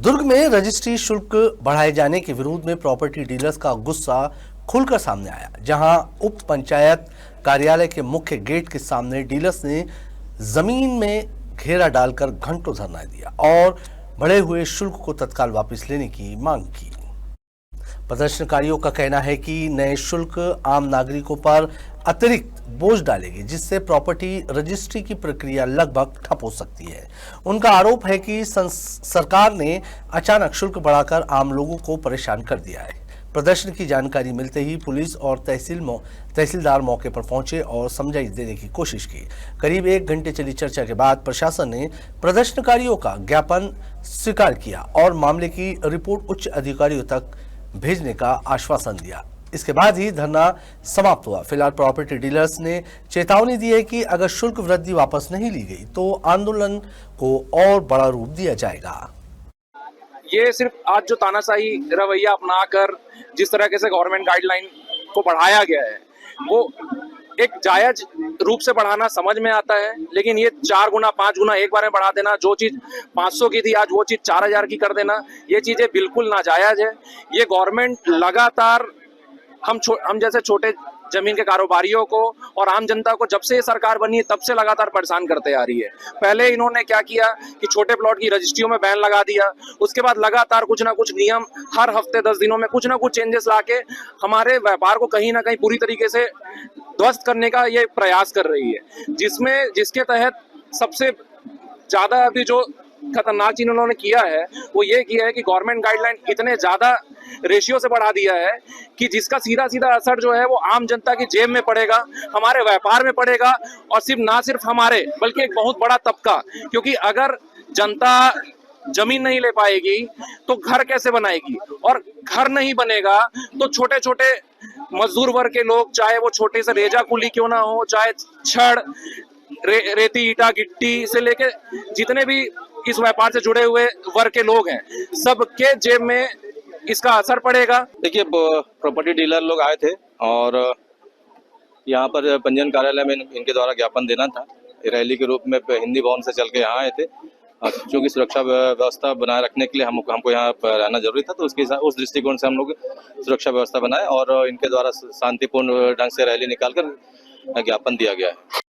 दुर्ग में रजिस्ट्री शुल्क बढ़ाए जाने के विरोध में प्रॉपर्टी डीलर्स का गुस्सा खुलकर सामने आया, जहां उप पंचायत कार्यालय के मुख्य गेट के सामने डीलर्स ने जमीन में घेरा डालकर घंटों धरना दिया और बढ़े हुए शुल्क को तत्काल वापस लेने की मांग की। प्रदर्शनकारियों का कहना है कि नए शुल्क आम नागरिकों पर अतिरिक्त बोझ डालेगी, जिससे प्रॉपर्टी रजिस्ट्री की प्रक्रिया लगभग ठप हो सकती है। उनका आरोप है कि सरकार ने अचानक शुल्क बढ़ाकर आम लोगों को परेशान कर दिया है। प्रदर्शन की जानकारी मिलते ही पुलिस और तहसीलदार मौके पर पहुंचे और समझाइश देने की कोशिश की। करीब 1 घंटे चली चर्चा के बाद प्रशासन ने प्रदर्शनकारियों का ज्ञापन स्वीकार किया और मामले की रिपोर्ट उच्च अधिकारियों तक भेजने का आश्वासन दिया। इसके बाद ही धरना समाप्त हुआ। फिलहाल प्रॉपर्टी डीलर्स ने चेतावनी दी है कि अगर शुल्क वृद्धि वापस नहीं ली गई तो आंदोलन को और बड़ा रूप दिया जाएगा। ये सिर्फ आज जो तानाशाही रवैया अपनाकर जिस तरह से गवर्नमेंट गाइडलाइन को बढ़ाया गया है, वो एक जायज रूप से बढ़ाना समझ में आता है, लेकिन ये 4 गुना 5 गुना एक बार में बढ़ा देना, जो चीज 500 की थी आज वो चीज 4000 की कर देना, ये चीजें बिल्कुल नाजायज है। ये गवर्नमेंट लगातार हम जैसे छोटे जमीन के कारोबारियों को और आम जनता को जब से ये सरकार बनी है तब से लगातार परेशान करते आ रही है। पहले इन्होंने क्या किया कि छोटे प्लॉट की रजिस्ट्रियों में बैन लगा दिया, उसके बाद लगातार कुछ ना कुछ नियम हर हफ्ते 10 दिनों में कुछ ना कुछ चेंजेस लाके हमारे व्यापार को कहीं ना कहीं पूरी तरीके से ध्वस्त करने का ये प्रयास कर रही है, जिसके तहत सबसे ज्यादा अभी जो खतरनाक चीज उन्होंने किया है वो ये किया है कि गवर्नमेंट गाइडलाइन इतने ज्यादा रेशियो से बढ़ा दिया है कि जिसका सीधा सीधा असर जो है वो आम जनता की जेब में पड़ेगा, हमारे व्यापार में पड़ेगा, और ना सिर्फ हमारे बल्कि एक बहुत बड़ा तबका, क्योंकि अगर जनता जमीन नहीं ले पाएगी तो घर कैसे बनाएगी, और घर नहीं बनेगा तो छोटे छोटे मजदूर वर्ग के लोग, चाहे वो छोटे से रेजा कुली क्यों ना हो, चाहे छड़ रेती ईटा गिट्टी से लेके जितने भी इस व्यापार से जुड़े हुए वर्ग के लोग हैं, सबके जेब में इसका असर पड़ेगा। देखिए, प्रॉपर्टी डीलर लोग आए थे और यहाँ पर पंजीयन कार्यालय में इनके द्वारा ज्ञापन देना था। रैली के रूप में हिंदी भवन से चल के यहाँ आए थे, क्योंकि सुरक्षा व्यवस्था बनाए रखने के लिए हमको यहाँ रहना जरूरी था, तो उस दृष्टिकोण से हम लोग सुरक्षा व्यवस्था बनाए और इनके द्वारा शांतिपूर्ण ढंग से रैली निकालकर ज्ञापन दिया गया है।